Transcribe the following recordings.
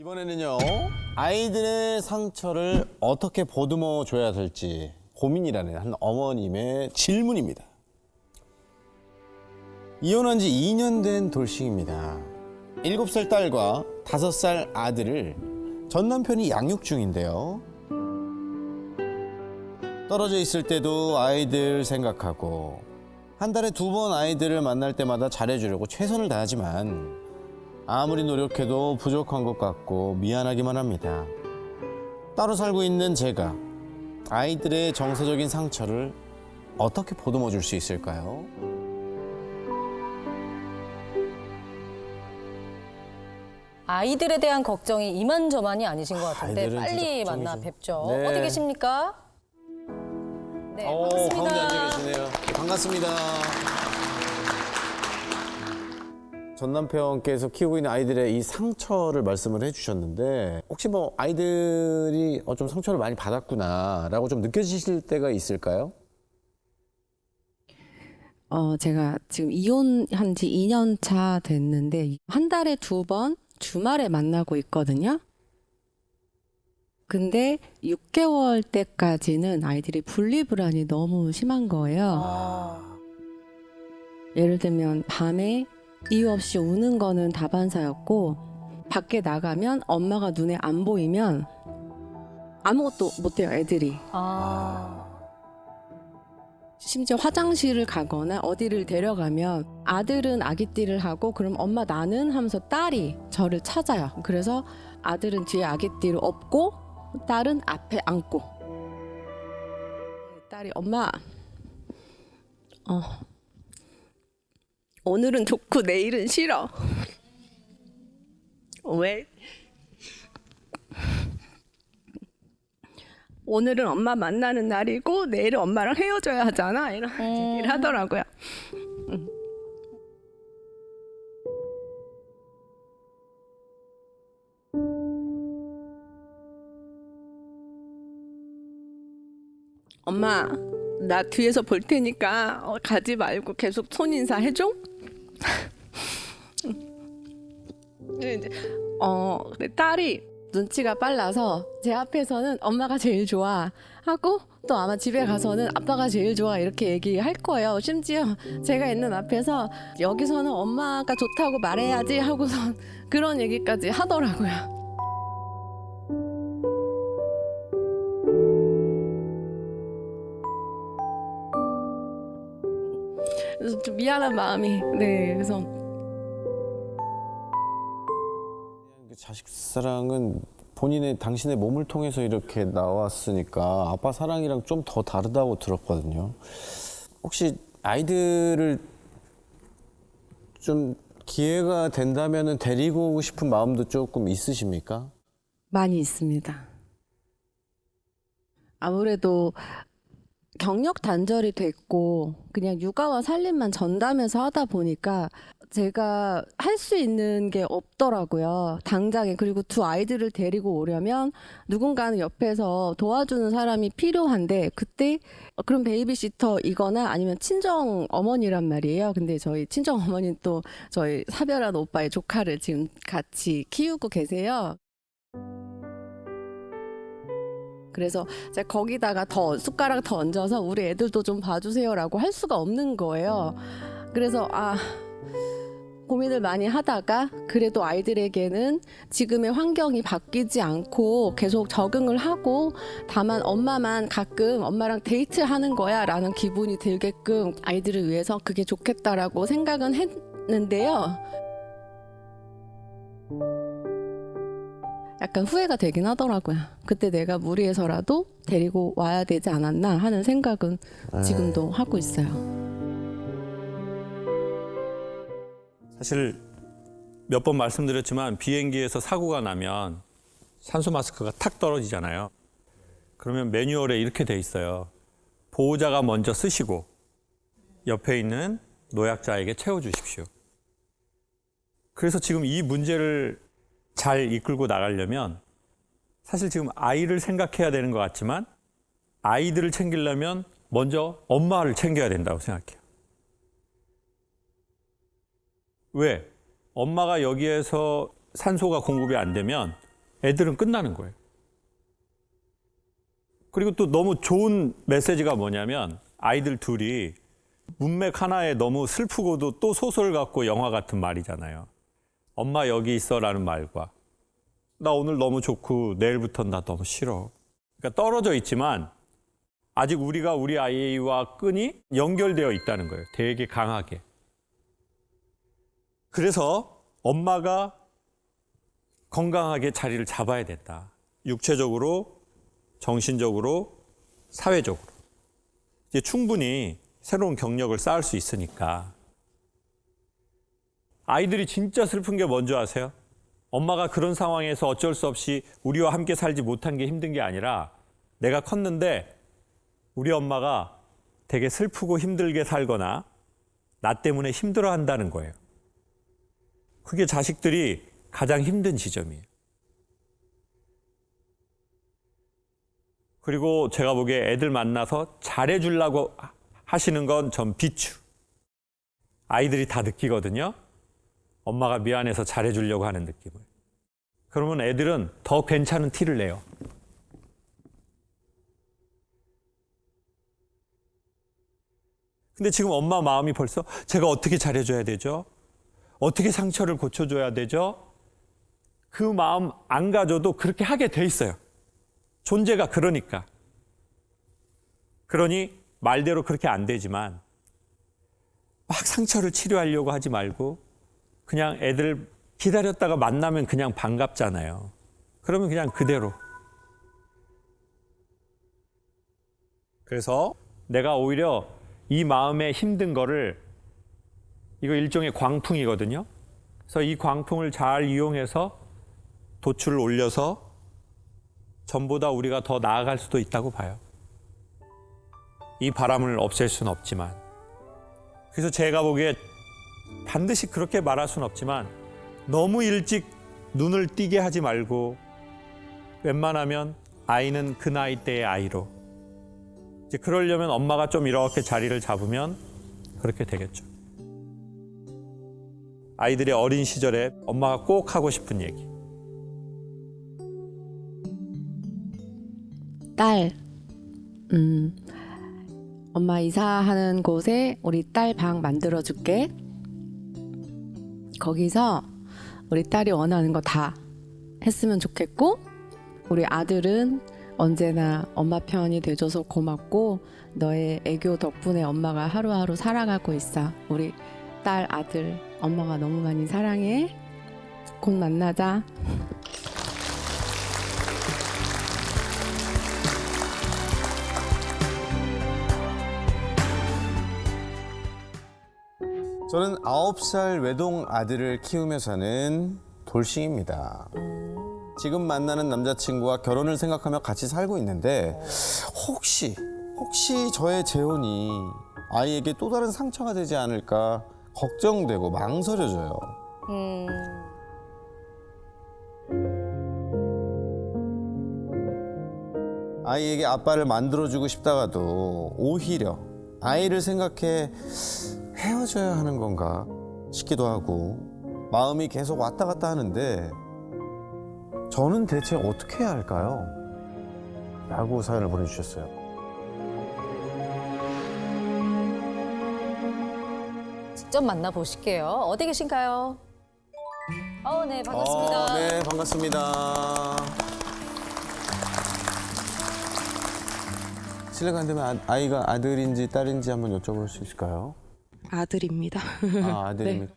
이번에는요, 아이들의 상처를 어떻게 보듬어 줘야 될지 고민이라는 한 어머님의 질문입니다. 이혼한 지 2년 된 돌싱입니다. 7살 딸과 5살 아들을 전 남편이 양육 중인데요. 떨어져 있을 때도 아이들 생각하고 한 달에 2번 아이들을 만날 때마다 잘해주려고 최선을 다하지만 아무리 노력해도 부족한 것 같고 미안하기만 합니다. 따로 살고 있는 제가 아이들의 정서적인 상처를 어떻게 보듬어 줄 수 있을까요? 아이들에 대한 걱정이 이만저만이 아니신 것 같은데 아이들은 빨리 진짜 만나 걱정이죠. 뵙죠. 네. 어디 계십니까? 네, 가운데 반갑습니다. 앉아 계시네요. 반갑습니다. 전 남편께서 키우고 있는 아이들의 이 상처를 말씀을 해주셨는데 혹시 뭐 아이들이 좀 상처를 많이 받았구나라고 좀 느껴지실 때가 있을까요? 제가 지금 이혼한 지 2년 차 됐는데 한 달에 2번 주말에 만나고 있거든요. 근데 6개월 때까지는 아이들이 분리불안이 너무 심한 거예요. 예를 들면 밤에 이유 없이 우는 거는 다반사였고 밖에 나가면 엄마가 눈에 안 보이면 아무것도 못해요, 애들이. 심지어 화장실을 가거나 어디를 데려가면 아들은 아기띠를 하고 그럼 엄마 나는 하면서 딸이 저를 찾아요. 그래서 아들은 뒤에 아기띠를 업고 딸은 앞에 안고 딸이 엄마 오늘은 좋고 내일은 싫어. 왜? 오늘은 엄마 만나는 날이고 내일은 엄마랑 헤어져야 하잖아. 이런 얘기를 하더라고요. 엄마, 나 뒤에서 볼 테니까 가지 말고 계속 손인사 해줘. 이제 내 딸이 눈치가 빨라서 제 앞에서는 엄마가 제일 좋아 하고 또 아마 집에 가서는 아빠가 제일 좋아 이렇게 얘기할 거예요. 심지어 제가 있는 앞에서 여기서는 엄마가 좋다고 말해야지 하고선 그런 얘기까지 하더라고요. 그래서 좀 미안한 마음이 그래서 자식 사랑은 당신의 몸을 통해서 이렇게 나왔으니까 아빠 사랑이랑 좀 더 다르다고 들었거든요. 혹시 아이들을 좀 기회가 된다면 데리고 오고 싶은 마음도 조금 있으십니까? 많이 있습니다. 아무래도 경력 단절이 됐고 그냥 육아와 살림만 전담해서 하다 보니까 제가 할 수 있는 게 없더라고요. 당장에. 그리고 2 아이들을 데리고 오려면 누군가는 옆에서 도와주는 사람이 필요한데 그때 그럼 베이비시터이거나 아니면 친정 어머니란 말이에요. 근데 저희 친정 어머니는 또 저희 사별한 오빠의 조카를 지금 같이 키우고 계세요. 그래서 제가 거기다가 더 숟가락 더 얹어서 우리 애들도 좀 봐주세요라고 할 수가 없는 거예요. 그래서 고민을 많이 하다가 그래도 아이들에게는 지금의 환경이 바뀌지 않고 계속 적응을 하고 다만 엄마만 가끔 엄마랑 데이트하는 거야 라는 기분이 들게끔 아이들을 위해서 그게 좋겠다라고 생각은 했는데요. 약간 후회가 되긴 하더라고요. 그때 내가 무리해서라도 데리고 와야 되지 않았나 하는 생각은 지금도 하고 있어요. 사실 몇 번 말씀드렸지만 비행기에서 사고가 나면 산소 마스크가 탁 떨어지잖아요. 그러면 매뉴얼에 이렇게 돼 있어요. 보호자가 먼저 쓰시고 옆에 있는 노약자에게 채워주십시오. 그래서 지금 이 문제를 잘 이끌고 나가려면 사실 지금 아이를 생각해야 되는 것 같지만 아이들을 챙기려면 먼저 엄마를 챙겨야 된다고 생각해요. 왜? 엄마가 여기에서 산소가 공급이 안 되면 애들은 끝나는 거예요. 그리고 또 너무 좋은 메시지가 뭐냐면 아이들 둘이 문맥 하나에 너무 슬프고도 또 소설 같고 영화 같은 말이잖아요. 엄마 여기 있어라는 말과 나 오늘 너무 좋고 내일부터는 나 너무 싫어. 그러니까 떨어져 있지만 아직 우리가 우리 아이와 끈이 연결되어 있다는 거예요. 되게 강하게. 그래서 엄마가 건강하게 자리를 잡아야 된다. 육체적으로, 정신적으로, 사회적으로. 이제 충분히 새로운 경력을 쌓을 수 있으니까. 아이들이 진짜 슬픈 게 뭔지 아세요? 엄마가 그런 상황에서 어쩔 수 없이 우리와 함께 살지 못한 게 힘든 게 아니라 내가 컸는데 우리 엄마가 되게 슬프고 힘들게 살거나 나 때문에 힘들어 한다는 거예요. 그게 자식들이 가장 힘든 지점이에요. 그리고 제가 보기에 애들 만나서 잘해주려고 하시는 건 전 비추. 아이들이 다 느끼거든요. 엄마가 미안해서 잘해주려고 하는 느낌을. 그러면 애들은 더 괜찮은 티를 내요. 근데 지금 엄마 마음이 벌써 제가 어떻게 잘해줘야 되죠? 어떻게 상처를 고쳐줘야 되죠? 그 마음 안 가져도 그렇게 하게 돼 있어요. 존재가 그러니까. 그러니 말대로 그렇게 안 되지만 막 상처를 치료하려고 하지 말고 그냥 애들 기다렸다가 만나면 그냥 반갑잖아요. 그러면 그냥 그대로. 그래서 내가 오히려 이 마음에 힘든 거를 이거 일종의 광풍이거든요. 그래서 이 광풍을 잘 이용해서 도출을 올려서 전보다 우리가 더 나아갈 수도 있다고 봐요. 이 바람을 없앨 수는 없지만. 그래서 제가 보기에 반드시 그렇게 말할 수는 없지만 너무 일찍 눈을 띄게 하지 말고 웬만하면 아이는 그 나이 때의 아이로. 이제 그러려면 엄마가 좀 이렇게 자리를 잡으면 그렇게 되겠죠. 아이들의 어린 시절에 엄마가 꼭 하고 싶은 얘기. 딸, 엄마 이사하는 곳에 우리 딸 방 만들어줄게. 거기서 우리 딸이 원하는 거 다 했으면 좋겠고, 우리 아들은 언제나 엄마 편이 돼줘서 고맙고 너의 애교 덕분에 엄마가 하루하루 살아가고 있어. 우리 딸, 아들, 엄마가 너무 많이 사랑해. 곧 만나자. 저는 9살 외동 아들을 키우며 사는 돌싱입니다. 지금 만나는 남자친구와 결혼을 생각하며 같이 살고 있는데 혹시 저의 재혼이 아이에게 또 다른 상처가 되지 않을까 걱정되고 망설여져요. 아이에게 아빠를 만들어주고 싶다가도 오히려 아이를 생각해 헤어져야 하는 건가 싶기도 하고 마음이 계속 왔다 갔다 하는데 저는 대체 어떻게 해야 할까요? 라고 사연을 보내주셨어요. 직접 만나보실게요. 어디 계신가요? 네, 반갑습니다. 네, 반갑습니다. 실례가 안 되면 아이가 아들인지 딸인지 한번 여쭤볼 수 있을까요? 아들입니다. 아들입니다.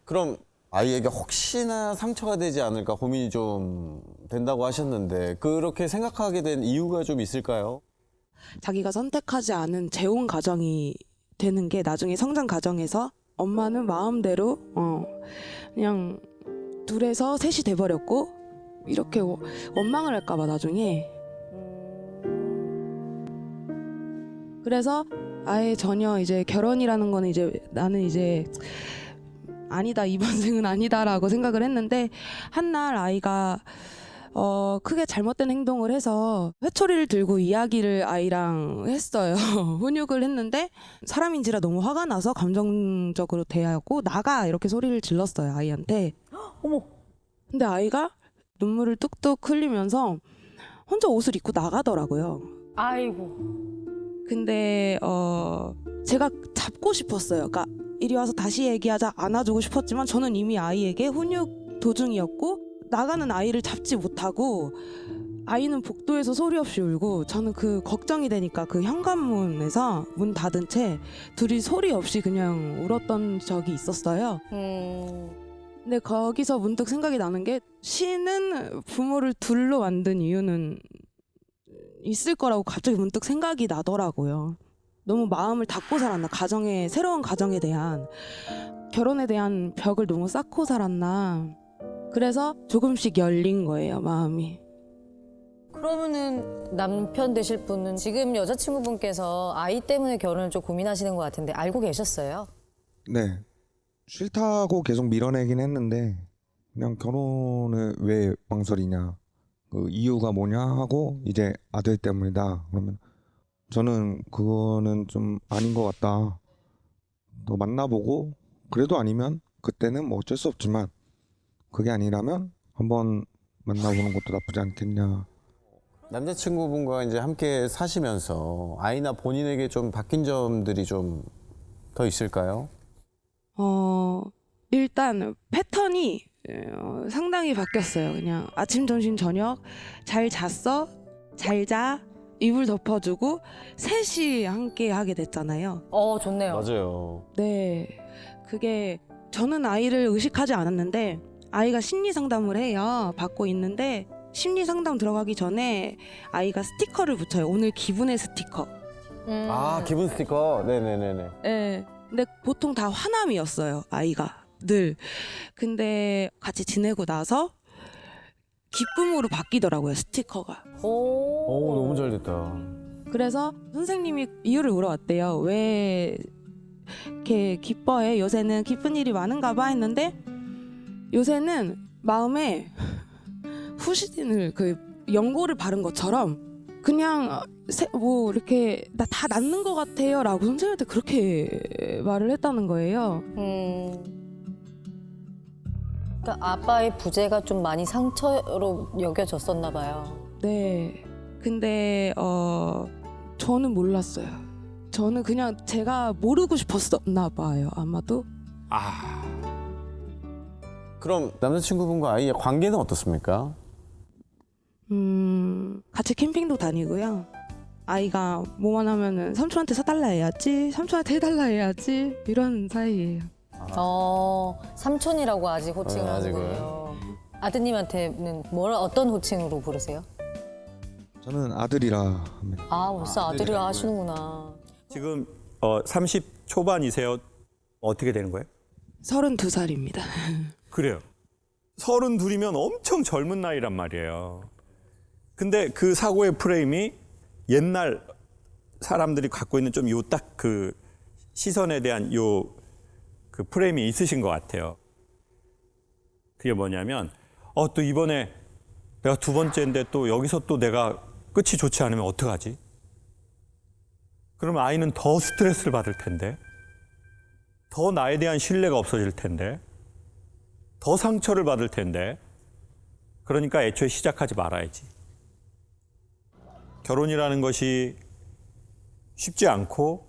그럼 아이에게 혹시나 상처가 되지 않을까 고민이 좀 된다고 하셨는데 그렇게 생각하게 된 이유가 좀 있을까요? 자기가 선택하지 않은 재혼 가정이 되는 게 나중에 성장 과정에서 엄마는 마음대로 그냥 둘에서 셋이 돼버렸고 이렇게 원망을 할까 봐 나중에. 그래서 아예 전혀 이제 결혼이라는 거는 이제 나는 이제 아니다, 이번 생은 아니다라고 생각을 했는데 한날 아이가 크게 잘못된 행동을 해서 회초리를 들고 이야기를 아이랑 했어요. 훈육을 했는데 사람인지라 너무 화가 나서 감정적으로 대하고 나가 이렇게 소리를 질렀어요, 아이한테. 어머. 근데 아이가 눈물을 뚝뚝 흘리면서 혼자 옷을 입고 나가더라고요. 아이고. 근데 제가 잡고 싶었어요. 그러니까 이리 와서 다시 얘기하자 안아주고 싶었지만 저는 이미 아이에게 훈육 도중이었고 나가는 아이를 잡지 못하고 아이는 복도에서 소리 없이 울고 저는 그 걱정이 되니까 그 현관문에서 문 닫은 채 둘이 소리 없이 그냥 울었던 적이 있었어요. 근데 거기서 문득 생각이 나는 게 시는 부모를 둘로 만든 이유는 있을 거라고 갑자기 문득 생각이 나더라고요. 너무 마음을 닫고 살았나, 새로운 가정에 대한, 결혼에 대한 벽을 너무 쌓고 살았나. 그래서 조금씩 열린 거예요, 마음이. 그러면은 남편 되실 분은 지금 여자친구분께서 아이 때문에 결혼을 좀 고민하시는 것 같은데 알고 계셨어요? 네. 싫다고 계속 밀어내긴 했는데 그냥 결혼을 왜 망설이냐, 그 이유가 뭐냐 하고 이제 아들 때문이다 그러면 저는 그거는 좀 아닌 것 같다. 더 만나보고 그래도 아니면 그때는 뭐 어쩔 수 없지만 그게 아니라면 한번 만나보는 것도 나쁘지 않겠냐. 남자친구분과 이제 함께 사시면서 아이나 본인에게 좀 바뀐 점들이 좀 더 있을까요? 일단 패턴이 상당히 바뀌었어요. 그냥 아침, 점심, 저녁 잘 잤어? 잘 자? 이불 덮어주고 셋이 함께 하게 됐잖아요. 좋네요. 맞아요. 네, 그게 저는 아이를 의식하지 않았는데 아이가 심리 상담을 해요. 받고 있는데 심리 상담 들어가기 전에 아이가 스티커를 붙여요. 오늘 기분의 스티커. 아, 기분 스티커. 네네네네. 네, 근데 보통 다 화남이었어요. 아이가 늘. 근데 같이 지내고 나서 기쁨으로 바뀌더라고요. 스티커가. 오, 너무 잘 됐다. 그래서 선생님이 이유를 물어봤대요. 왜 이렇게 기뻐해? 요새는 기쁜 일이 많은가 봐 했는데 요새는 마음에 후시딘을 그 연고를 바른 것처럼 그냥 뭐 이렇게 나 다 낫는 것 같아요 라고 선생님한테 그렇게 말을 했다는 거예요. 그러니까 아빠의 부재가 좀 많이 상처로 여겨졌었나 봐요. 네. 근데 저는 몰랐어요. 저는 그냥 제가 모르고 싶었었나 봐요. 아마도. 그럼 남자친구분과 아이의 관계는 어떻습니까? 같이 캠핑도 다니고요. 아이가 뭐만 하면은 삼촌한테 사달라 해야지, 삼촌한테 해달라 해야지 이런 사이예요. 삼촌이라고 아직 호칭을 네, 아직은. 하는군요. 아드님한테는 어떤 호칭으로 부르세요? 저는 아들이라 합니다. 벌써 아들이라 하시는구나. 지금 30 초반이세요? 어떻게 되는 거예요? 32살입니다. 그래요. 32이면 엄청 젊은 나이란 말이에요. 근데 그 사고의 프레임이 옛날 사람들이 갖고 있는 좀 요 딱 그 시선에 대한 요 그 프레임이 있으신 것 같아요. 그게 뭐냐면 또 이번에 내가 두 번째인데 또 여기서 또 내가 끝이 좋지 않으면 어떡하지? 그러면 아이는 더 스트레스를 받을 텐데, 더 나에 대한 신뢰가 없어질 텐데, 더 상처를 받을 텐데, 그러니까 애초에 시작하지 말아야지. 결혼이라는 것이 쉽지 않고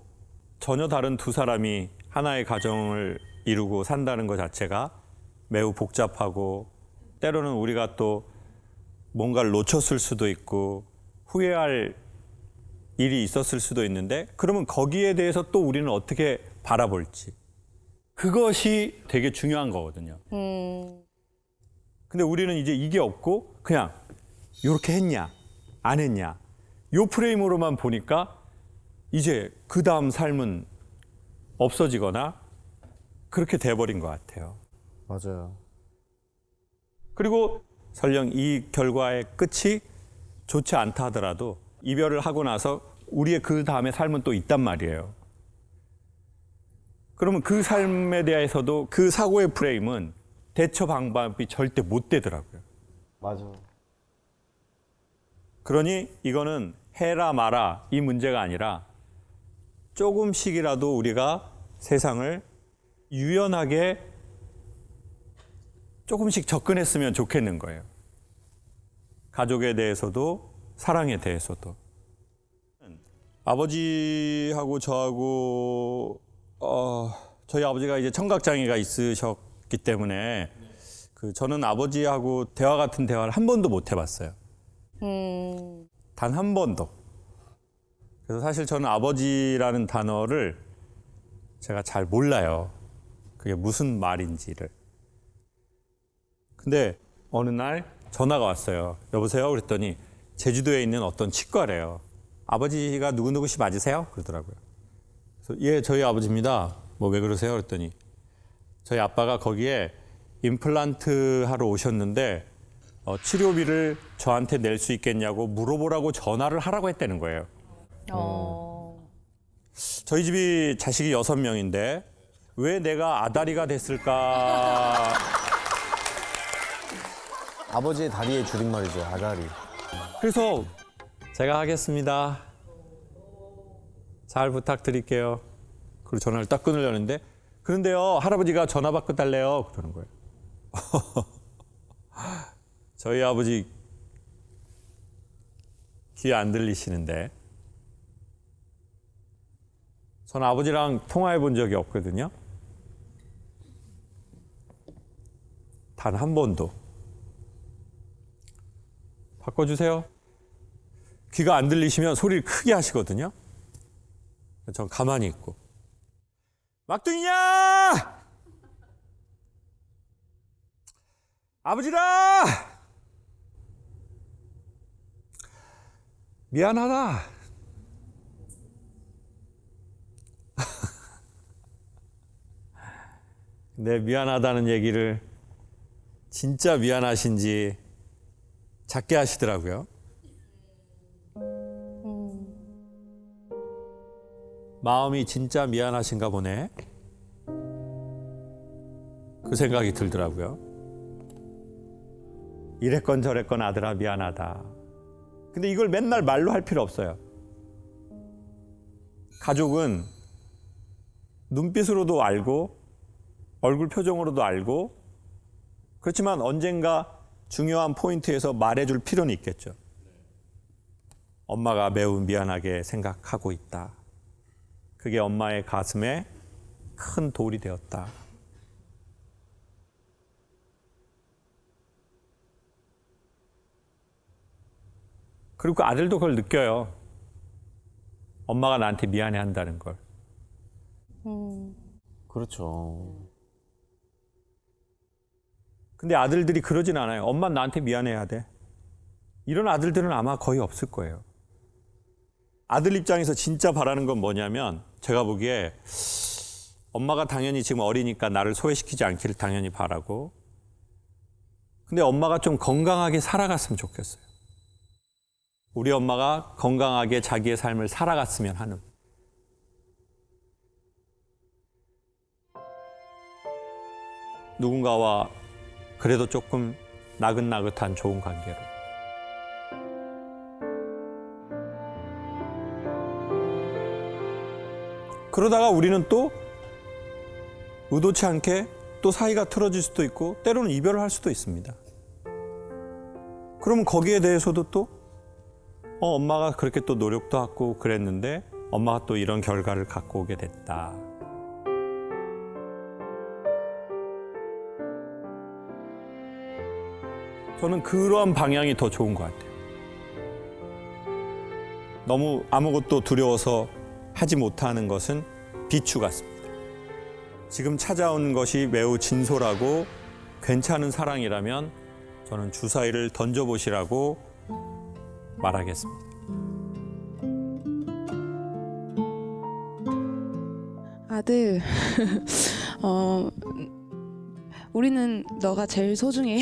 전혀 다른 두 사람이 하나의 가정을 이루고 산다는 것 자체가 매우 복잡하고 때로는 우리가 또 뭔가를 놓쳤을 수도 있고 후회할 일이 있었을 수도 있는데 그러면 거기에 대해서 또 우리는 어떻게 바라볼지 그것이 되게 중요한 거거든요. 근데 우리는 이제 이게 없고 그냥 이렇게 했냐 안 했냐 요 프레임으로만 보니까 이제 그 다음 삶은 없어지거나 그렇게 돼버린 것 같아요. 맞아요. 그리고 설령 이 결과의 끝이 좋지 않다 하더라도 이별을 하고 나서 우리의 그 다음의 삶은 또 있단 말이에요. 그러면 그 삶에 대해서도 그 사고의 프레임은 대처 방법이 절대 못 되더라고요. 맞아. 그러니 이거는 해라 마라 이 문제가 아니라 조금씩이라도 우리가 세상을 유연하게 조금씩 접근했으면 좋겠는 거예요. 가족에 대해서도 사랑에 대해서도. 아버지하고 저하고 저희 아버지가 이제 청각장애가 있으셨기 때문에 저는 아버지하고 대화 같은 대화를 한 번도 못 해봤어요. 단 한 번도. 그래서 사실 저는 아버지라는 단어를 제가 잘 몰라요. 그게 무슨 말인지를. 근데 어느 날 전화가 왔어요. 여보세요? 그랬더니 제주도에 있는 어떤 치과래요. 아버지가 누구누구 씨 맞으세요? 그러더라고요. 그래서 예, 저희 아버지입니다. 뭐 왜 그러세요? 그랬더니 저희 아빠가 거기에 임플란트 하러 오셨는데 치료비를 저한테 낼 수 있겠냐고 물어보라고 전화를 하라고 했다는 거예요. 저희 집이 자식이 6명인데 왜 내가 아다리가 됐을까? 아버지의 다리의 줄임말이죠. 아다리. 그래서 제가 하겠습니다. 잘 부탁드릴게요. 그리고 전화를 딱 끊으려는데 그런데요 할아버지가 전화 받고 달래요. 그러는 거예요. 저희 아버지 귀 안 들리시는데 저는 아버지랑 통화해 본 적이 없거든요. 단 한 번도. 바꿔주세요. 귀가 안 들리시면 소리를 크게 하시거든요. 전 가만히 있고. 막둥이냐! 아버지라! 미안하다. 내 미안하다는 얘기를 진짜 미안하신지 작게 하시더라고요. 마음이 진짜 미안하신가 보네. 그 생각이 들더라고요. 이랬건 저랬건 아들아 미안하다. 근데 이걸 맨날 말로 할 필요 없어요. 가족은 눈빛으로도 알고 얼굴 표정으로도 알고 그렇지만 언젠가 중요한 포인트에서 말해줄 필요는 있겠죠. 엄마가 매우 미안하게 생각하고 있다. 그게 엄마의 가슴에 큰 돌이 되었다. 그리고 그 아들도 그걸 느껴요. 엄마가 나한테 미안해 한다는 걸. 그렇죠. 근데 아들들이 그러진 않아요. 엄마 나한테 미안해야 돼. 이런 아들들은 아마 거의 없을 거예요. 아들 입장에서 진짜 바라는 건 뭐냐면 제가 보기에 엄마가 당연히 지금 어리니까 나를 소외시키지 않기를 당연히 바라고 근데 엄마가 좀 건강하게 살아갔으면 좋겠어요. 우리 엄마가 건강하게 자기의 삶을 살아갔으면 하는. 누군가와 그래도 조금 나긋나긋한 좋은 관계로. 그러다가 우리는 또 의도치 않게 또 사이가 틀어질 수도 있고 때로는 이별을 할 수도 있습니다. 그러면 거기에 대해서도 또 엄마가 그렇게 또 노력도 하고 그랬는데 엄마가 또 이런 결과를 갖고 오게 됐다. 저는 그러한 방향이 더 좋은 것 같아요. 너무 아무것도 두려워서 하지 못하는 것은 비추 같습니다. 지금 찾아온 것이 매우 진솔하고 괜찮은 사랑이라면 저는 주사위를 던져보시라고 말하겠습니다. 아들, 우리는 너가 제일 소중해.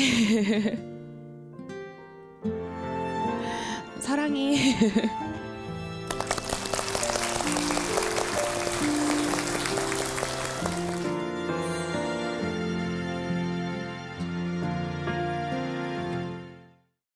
사랑해.